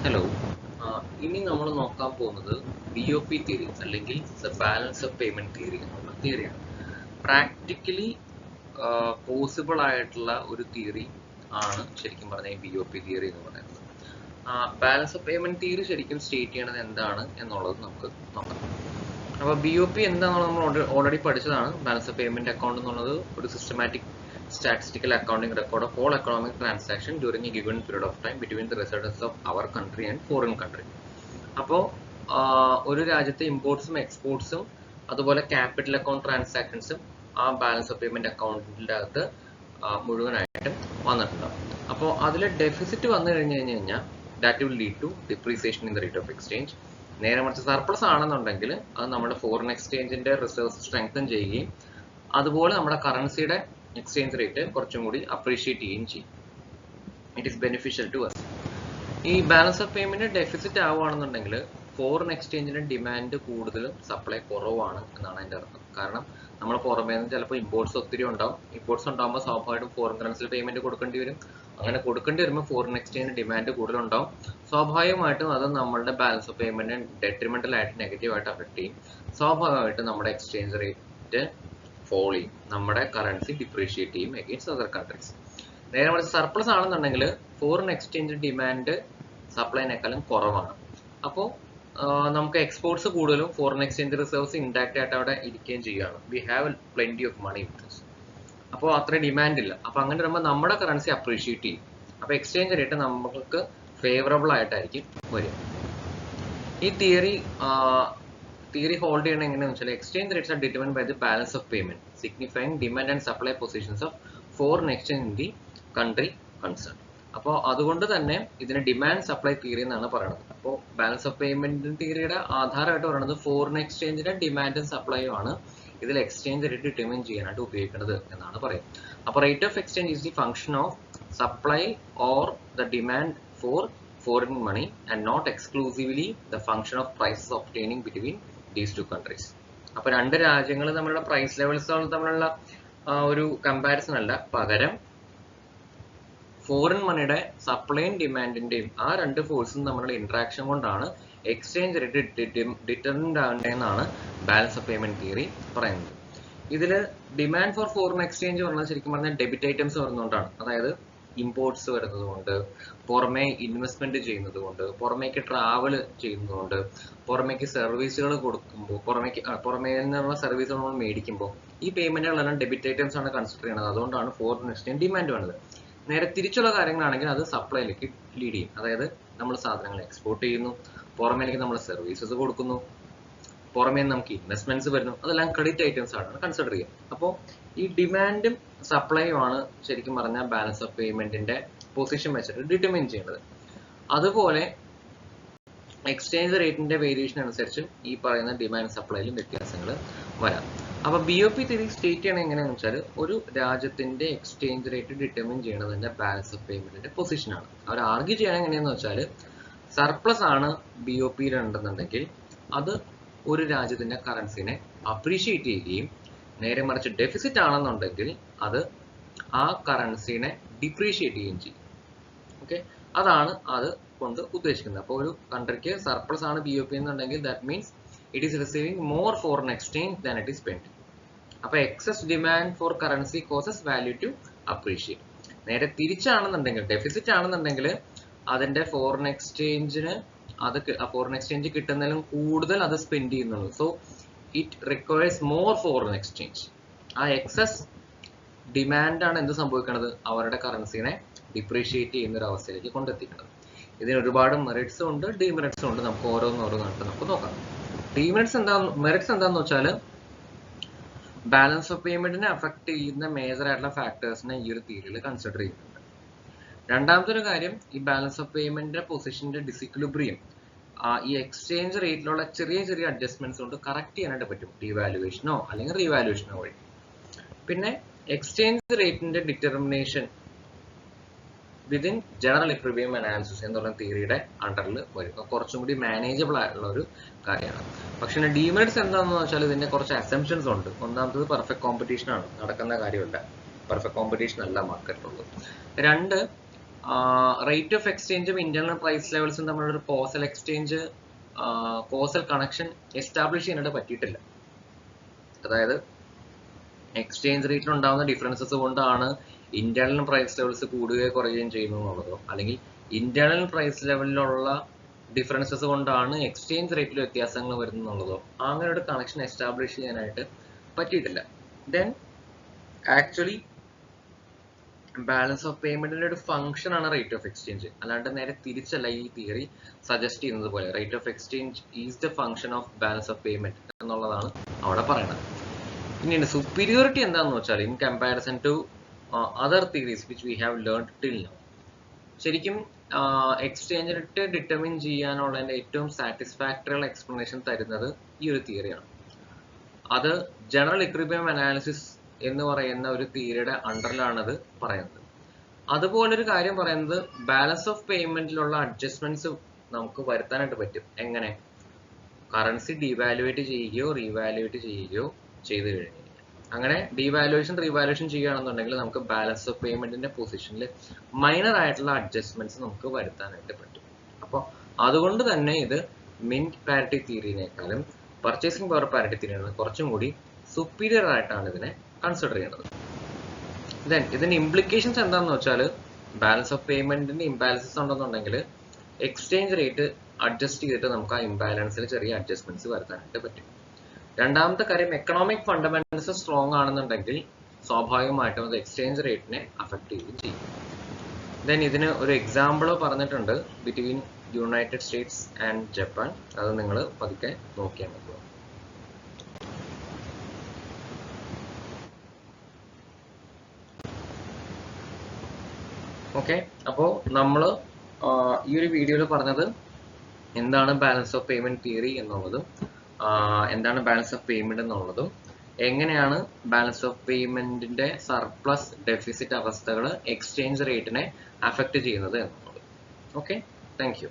Hello, ഇനി നമ്മൾ നോക്കാൻ പോകുന്നത് BOP തിയറി അല്ലെങ്കിൽ the balance of payment theory എന്നുള്ള തിയറിയാണ്. പ്രാക്ടിക്കലി പോസിബിൾ ആയിട്ടുള്ള ഒരു തിയറി ആണ് ശരിക്കും പറഞ്ഞാൽ BOP തിയറി എന്ന് പറയുന്നത്. ബാലൻസ് ഓഫ് പേയ്മെന്റ് തിയറി ശരിക്കും സ്റ്റേറ്റ് ചെയ്യണത് എന്താണ് എന്നുള്ളത് നമുക്ക് നോക്കാം. അപ്പോൾ BOP എന്താണെന്ന് നമ്മൾ ഓൾറെഡി പഠിച്ചതാണ്. ബാലൻസ് ഓഫ് പേയ്മെന്റ് അക്കൗണ്ട് എന്നുള്ളത് ഒരു systematic statistical accounting record of all economic transaction during a given period of time between the residents of our country and foreign country. അപ്പോൾ ഒരു രാജ്യത്തെ ഇമ്പോർട്ട്സും എക്സ്പോർട്ട്സും അതുപോലെ ക്യാപിറ്റൽ അക്കൗണ്ട് ട്രാൻസാക്ഷൻസും ആ ബാലൻസ് ഓഫ് പേയ്മെന്റ് അക്കൗണ്ടിൻ്റെ അകത്ത് മുഴുവനായിട്ടും വന്നിട്ടുണ്ടാവും. അപ്പോൾ അതിൽ ഡെഫിസിറ്റ് വന്നു കഴിഞ്ഞാൽ that will lead to depreciation in the rate of exchange. നേരെ മറിച്ച് സർപ്ലസ് ആണെന്നുണ്ടെങ്കിൽ അത് നമ്മുടെ ഫോറിൻ എക്സ്ചേഞ്ചിന്റെ റിസർവ്സ് സ്ട്രെങ്തൻ ചെയ്യുകയും അതുപോലെ നമ്മുടെ കറൻസിയുടെ എക്സ്ചേഞ്ച് റേറ്റ് കുറച്ചും കൂടി അപ്രീഷിയേറ്റ് ചെയ്യുകയും ചെയ്യും. It is beneficial to us. ഈ ബാലൻസ് ഓഫ് പേയ്മെന്റ് ഡെഫിസിറ്റ് ആവുകയാണെന്നുണ്ടെങ്കിൽ ഫോറിൻ എക്സ്ചേഞ്ചിന് ഡിമാൻഡ് കൂടുതലും സപ്ലൈ കുറവാണ് എന്നാണ് അതിന്റെ അർത്ഥം. കാരണം നമ്മൾ പുറമേ നിന്ന് ചിലപ്പോൾ ഇമ്പോർട്ട്സ് ഒത്തിരി ഉണ്ടാവും. ഇമ്പോർട്ട്സ് ഉണ്ടാകുമ്പോൾ സ്വാഭാവികമായിട്ടും ഫോറിൻ കറൻസിയിൽ പേയ്മെന്റ് കൊടുക്കേണ്ടി വരും. അങ്ങനെ കൊടുക്കേണ്ടി വരുമ്പോൾ ഫോറിൻ എക്സ്ചേഞ്ചിന് ഡിമാൻഡ് കൂടുതലുണ്ടാവും. സ്വാഭാവികമായിട്ടും അത് നമ്മളുടെ ബാലൻസ് ഓഫ് പേയ്മെന്റ് ഡെട്രിമെന്റൽ ആയിട്ട് നെഗറ്റീവായിട്ട് അഫക്ട് ചെയ്യും. സ്വാഭാവികമായിട്ടും നമ്മുടെ എക്സ്ചേഞ്ച് റേറ്റ് ഫോൾ ചെയ്യും, നമ്മുടെ കറൻസി ഡിപ്രീഷിയേറ്റ് ചെയ്യും അഗെയിൻസ്റ്റ് അതർ കൺട്രീസ്. നേരെ മറിച്ച് സർപ്ലസ് ആണെന്നുണ്ടെങ്കിൽ ഫോറിൻ എക്സ്ചേഞ്ച് ഡിമാൻഡ് സപ്ലൈനേക്കാളും കുറവാണ്. അപ്പോൾ നമുക്ക് എക്സ്പോർട്ട്സ് കൂടുതലും ഫോറിൻ എക്സ്ചേഞ്ച് റിസർവ്സ് ഇൻടാക്ട് ആയിട്ട് അവിടെ ഇരിക്കുകയും ചെയ്യുകയാണ്. We have plenty of money with this. അപ്പോൾ അത്ര ഡിമാൻഡ് ഇല്ല. അപ്പോൾ അങ്ങനെ വരുമ്പോൾ നമ്മുടെ കറൻസി അപ്രീഷിയേറ്റ് ചെയ്യും. അപ്പോൾ എക്സ്ചേഞ്ച് റേറ്റ് നമുക്ക് ഫേവറബിൾ ആയിട്ടായിരിക്കും വരും. ഈ തിയറി ഹോൾഡ് ചെയ്യണം എങ്ങനെയാണെന്ന് വെച്ചാൽ exchange rates are determined by the balance of payment signifying demand and supply positions of foreign exchange in the country concern. അപ്പോൾ അതുകൊണ്ട് തന്നെ ഇതിന് ഡിമാൻഡ് സപ്ലൈ തിയറി എന്നാണ് പറയുന്നത്. അപ്പോൾ ബാലൻസ് ഓഫ് പേയ്മെന്റ് തിയറിയുടെ ആധാരമായിട്ട് പറയുന്നത് ഫോറിൻ എക്സ്ചേഞ്ചിന്റെ ഡിമാൻഡും സപ്ലൈയും ആണ് ഇതിൽ എക്സ്ചേഞ്ച് റേറ്റ് ഡിറ്റർമിൻ ചെയ്യാനായിട്ട് ഉപയോഗിക്കുന്നത് എന്നാണ് പറയുന്നത്. അപ്പോൾ rate of exchange is the function of supply or the demand for foreign money and not exclusively the function of prices obtaining between these two countries. അപ്പോൾ രണ്ട് രാജ്യങ്ങൾ തമ്മിലുള്ള പ്രൈസ് ലെവൽസ് തമ്മിലുള്ള ഒരു കമ്പാരിസൺ അല്ല, പകരം ഫോറിൻ മണിയുടെ സപ്ലൈയും ഡിമാൻഡിന്റെയും ആ രണ്ട് ഫോഴ്സും തമ്മിലുള്ള ഇന്ററാക്ഷൻ കൊണ്ടാണ് എക്സ്ചേഞ്ച് റേറ്റ് ഡിറ്റർമിൻഡ് ആവുന്നതെന്നാണ് ബാലൻസ് ഓഫ് പേയ്മെന്റ് തിയറി പറയുന്നത്. ഇതിൽ ഡിമാൻഡ് ഫോർ ഫോറിൻ എക്സ്ചേഞ്ച് പറഞ്ഞാൽ ശരിക്കും പറഞ്ഞാൽ ഡെബിറ്റ് ഐറ്റംസ് വരുന്നതുകൊണ്ടാണ്. അതായത് ഇമ്പോർട്ട്സ് വരുന്നത് കൊണ്ട്, പുറമേ ഇൻവെസ്റ്റ്മെന്റ് ചെയ്യുന്നത് കൊണ്ട്, പുറമേക്ക് ട്രാവൽ ചെയ്യുന്നത് കൊണ്ട്, പുറമേക്ക് സർവീസുകൾ കൊടുക്കുമ്പോൾ, പുറമേ നിന്നുള്ള സർവീസുകൾ നമ്മൾ മേടിക്കുമ്പോൾ ഈ പേയ്മെന്റുകളെല്ലാം ഡെബിറ്റ് ഐറ്റംസ് ആണ് കൺസിഡർ ചെയ്യുന്നത്. അതുകൊണ്ടാണ് ഫോറിൻ എക്സ്ചേഞ്ച് ഡിമാൻഡ് വന്നത്. നേരെ തിരിച്ചുള്ള കാര്യങ്ങളാണെങ്കിൽ അത് സപ്ലൈയിലേക്ക് ലീഡ് ചെയ്യും. അതായത് നമ്മൾ സാധനങ്ങൾ എക്സ്പോർട്ട് ചെയ്യുന്നു, പുറമേലേക്ക് നമ്മൾ സർവീസസ് കൊടുക്കുന്നു, പുറമേ നമുക്ക് ഇൻവെസ്റ്റ്മെന്റ്സ് വരുന്നു, അതെല്ലാം ക്രെഡിറ്റ് ഐറ്റംസ് ആണ് കൺസിഡർ ചെയ്യുക. അപ്പോൾ ഈ ഡിമാൻഡും സപ്ലൈയും ആണ് ശരിക്കും പറഞ്ഞാൽ ബാലൻസ് ഓഫ് പേയ്മെന്റിന്റെ പൊസിഷൻ വെച്ചിട്ട് ഡിറ്റർമിൻ ചെയ്യുന്നത്. അതുപോലെ എക്സ്ചേഞ്ച് റേറ്റിന്റെ വേരിയേഷൻ അനുസരിച്ച് ഈ പറയുന്ന ഡിമാൻഡ് സപ്ലൈയിലും വ്യത്യാസങ്ങൾ വരാം. അപ്പൊ BOP തിയറി സ്റ്റേറ്റ് ചെയ്യണത് എങ്ങനെയാണെന്ന് വെച്ചാൽ ഒരു രാജ്യത്തിന്റെ എക്സ്ചേഞ്ച് റേറ്റ് ഡിറ്റർമിൻ ചെയ്യുന്നതിന്റെ ബാലൻസ് ഓഫ് പേയ്മെന്റിന്റെ പൊസിഷനാണ്. അവർ ആർഗ്യൂ ചെയ്യണത് എങ്ങനെയാന്ന് വെച്ചാൽ സർപ്ലസ് ആണ് BOP ഉണ്ടെന്നുണ്ടെങ്കിൽ അത് ഒരു രാജ്യത്തിന്റെ കറൻസിനെ അപ്രീഷിയേറ്റ് ചെയ്യുകയും നേരെ മറിച്ച് ഡെഫിസിറ്റ് ആണെന്നുണ്ടെങ്കിൽ അത് ആ കറൻസിനെ ഡിപ്രീഷിയേറ്റ് ചെയ്യുകയും ചെയ്യും. ഓക്കെ, അതാണ് അത് കൊണ്ട് ഉദ്ദേശിക്കുന്നത്. അപ്പോൾ ഒരു കൺട്രിക്ക് സർപ്ലസ് ആണ് BOP എന്നുണ്ടെങ്കിൽ that means it is receiving more foreign exchange than it is spend. അപ്പോൾ excess demand for currency causes value to appreciate. നേരെ തിരിച്ചാണെന്നുണ്ടെങ്കിൽ ഡെഫിസിറ്റ് ആണെന്നുണ്ടെങ്കിൽ അതിന്റെ ഫോറിൻ എക്സ്ചേഞ്ച് കിട്ടുന്നതിലും കൂടുതൽ അത് സ്പെൻഡ് ചെയ്യുന്നുള്ളൂ. So it requires more foreign exchange. ആ എക്സസ് ഡിമാൻഡാണ് എന്ത് സംഭവിക്കുന്നത്, അവരുടെ കറൻസിനെ ഡിപ്രീഷിയേറ്റ് ചെയ്യുന്ന ഒരു അവസ്ഥയിലേക്ക് കൊണ്ടെത്തിക്കുന്നത്. ഇതിന് ഒരുപാട് മെറിറ്റ്സും ഉണ്ട്, ഡിമെറിറ്റ്സും ഉണ്ട്. നമുക്ക് ഓരോന്നോരോന്നായിട്ട് നമുക്ക് നോക്കാം. മെറിറ്റ്സ് എന്താന്ന് വെച്ചാൽ ബാലൻസ് ഓഫ് പേയ്മെന്റിനെ അഫക്ട് ചെയ്യുന്ന മേജർ ആയിട്ടുള്ള ഫാക്ടേഴ്സിനെ ഈ ഒരു തിയറിയിൽ കൺസിഡർ ചെയ്യുന്നുണ്ട്. രണ്ടാമത്തെ ഒരു കാര്യം, ഈ ബാലൻസ് ഓഫ് പേയ്മെന്റിന്റെ പൊസിഷന്റെ ഡിസിക്വിലിബ്രിയം ഈ എക്സ്ചേഞ്ച് റേറ്റിലുള്ള ചെറിയ ചെറിയ അഡ്ജസ്റ്റ്മെന്റ്സ് കൊണ്ട് കറക്റ്റ് ചെയ്യാനായിട്ട് പറ്റും, ഡിവാലുവേഷനോ അല്ലെങ്കിൽ റീവാലുവേഷനോ വഴി. പിന്നെ എക്സ്ചേഞ്ച് റേറ്റിന്റെ determination within general equilibrium analysis എന്ന് പറയുന്ന തിയറിയുടെ അണ്ടറിൽ വരും. കുറച്ചും കൂടി മാനേജബിൾ ആയിട്ടുള്ള ഒരു കാര്യമാണ്. പക്ഷേ ഡിമെറിറ്റ്സ് എന്താണെന്ന് വെച്ചാൽ ഇതിന്റെ കുറച്ച് അസംപ്ഷൻസ് ഉണ്ട്. ഒന്നാമത്തത് പെർഫെക്റ്റ് കോമ്പറ്റീഷൻ ആണ്, നടക്കുന്ന കാര്യമല്ല, പെർഫെക്റ്റ് കോമ്പറ്റീഷൻ അല്ല മാർക്കറ്റിലുള്ളത്. രണ്ട്, റേറ്റ് ഓഫ് എക്സ്ചേഞ്ചും ഇന്റേണൽ പ്രൈസ് ലെവൽസും തമ്മിലുള്ള ഒരു കോസൽ കണക്ഷൻ എസ്റ്റാബ്ലിഷ് ചെയ്യാനായിട്ട് പറ്റിയിട്ടില്ല. അതായത് എക്സ്ചേഞ്ച് റേറ്റിൽ ഉണ്ടാകുന്ന ഡിഫറൻസസ് കൊണ്ടാണ് ഇന്റേണൽ പ്രൈസ് ലെവൽസ് കൂടുകയോ കുറയുകയും ചെയ്യുന്നു എന്നുള്ളതോ, അല്ലെങ്കിൽ ഇന്റേണൽ പ്രൈസ് ലെവലിലുള്ള ഡിഫറൻസസ് കൊണ്ടാണ് എക്സ്ചേഞ്ച് റേറ്റിൽ വ്യത്യാസങ്ങൾ വരുന്നുള്ളതോ, അങ്ങനെ ഒരു കണക്ഷൻ എസ്റ്റാബ്ലിഷ് ചെയ്യാനായിട്ട് പറ്റിയിട്ടില്ല. ദെൻ ആക്ച്വലി ബാലൻസ് ഓഫ് പേയ്മെന്റിന്റെ ഒരു ഫംഗ്ഷൻ ആണ് റേറ്റ് ഓഫ് എക്സ്ചേഞ്ച്, അല്ലാണ്ട് നേരെ തിരിച്ചല്ല ഈ തിയറി സജസ്റ്റ് ചെയ്യുന്നത് പോലെ rate of exchange is the function of balance of payment എന്നുള്ളതാണ് അവിടെ പറയുന്നത്. പിന്നീട് സുപ്പീരിയോറിറ്റി എന്താണെന്ന് വെച്ചാൽ in comparison to other theories which we have learn till now, ശരിക്കും എക്സ്ചേഞ്ച് റേറ്റ് ഡിറ്റർമിൻ ചെയ്യാനുള്ളതിന്റെ ഏറ്റവും സാറ്റിസ്ഫാക്ടറി എക്സ്പ്ലനേഷൻ തരുന്നത് ഈ ഒരു തിയറിയാണ്. അത് ജനറൽ ഇക്വിലിബ്രിയം അനാലിസിസ് എന്ന് പറയുന്ന ഒരു തിയറിയുടെ അണ്ടറിലാണ് അത് പറയുന്നത്. അതുപോലൊരു കാര്യം പറയുന്നത് ബാലൻസ് ഓഫ് പേയ്മെന്റിലുള്ള അഡ്ജസ്റ്റ്മെന്റ്സ് നമുക്ക് വരുത്താനായിട്ട് പറ്റും. എങ്ങനെ? കറൻസി ഡീവാലുവേറ്റ് ചെയ്യുകയോ റീവാലുവേറ്റ് ചെയ്യുകയോ ചെയ്തു കഴിഞ്ഞു. അങ്ങനെ ഡീവാലുവേഷൻ റീവാലുവേഷൻ ചെയ്യുകയാണെന്നുണ്ടെങ്കിൽ നമുക്ക് ബാലൻസ് ഓഫ് പേയ്മെന്റിന്റെ പൊസിഷനിൽ മൈനർ ആയിട്ടുള്ള അഡ്ജസ്റ്റ്മെന്റ്സ് നമുക്ക് വരുത്താനായിട്ട് പറ്റും. അപ്പോൾ അതുകൊണ്ട് തന്നെ ഇത് മിന്റ് പാരിറ്റി തിയറിനേക്കാളും പർച്ചേസിംഗ് പവർ പാരിറ്റി തിയറിയാണ് കുറച്ചും കൂടി സുപ്പീരിയർ ആയിട്ടാണ് ഇതിനെ കൺസിഡർ ചെയ്യുന്നത്. ദെൻ ഇതിന്റെ ഇംപ്ലിക്കേഷൻസ് എന്താണെന്ന് വെച്ചാൽ ബാലൻസ് ഓഫ് പേയ്മെന്റിന്റെ ഇംബാലൻസസ് ഉണ്ടെന്നുണ്ടെങ്കിൽ എക്സ്ചേഞ്ച് റേറ്റ് അഡ്ജസ്റ്റ് ചെയ്തിട്ട് നമുക്ക് ആ ഇംബാലൻസിൽ ചെറിയ അഡ്ജസ്റ്റ്മെന്റ്സ് വരുത്താനായിട്ട് പറ്റും. രണ്ടാമത്തെ കാര്യം, എക്കണോമിക് ഫണ്ടമെന്റൽസ് സ്ട്രോങ് ആണെന്നുണ്ടെങ്കിൽ സ്വാഭാവികമായിട്ടും അത് എക്സ്ചേഞ്ച് റേറ്റിനെ അഫക്ട് ചെയ്യുകയും ചെയ്യും. ദെൻ ഇതിന് ഒരു എക്സാമ്പിൾ പറഞ്ഞിട്ടുണ്ട് between United States and Japan. അത് നിങ്ങൾ പതുക്കെ നോക്കിയാൽ മതി. ഓക്കെ, അപ്പോൾ നമ്മൾ ഈ ഒരു വീഡിയോയിൽ പറഞ്ഞത് എന്താണ് ബാലൻസ് ഓഫ് പേയ്മെന്റ് തിയറി എന്നുള്ളതും എന്താണ് ബാലൻസ് ഓഫ് പേയ്മെന്റ് എന്നുള്ളതും എങ്ങനെയാണ് ബാലൻസ് ഓഫ് പേയ്മെന്റിന്റെ സർപ്ലസ് ഡെഫിസിറ്റ് അവസ്ഥകൾ എക്സ്ചേഞ്ച് റേറ്റിനെ അഫക്ട് ചെയ്യുന്നത് എന്നുള്ളത്. Okay, thank you.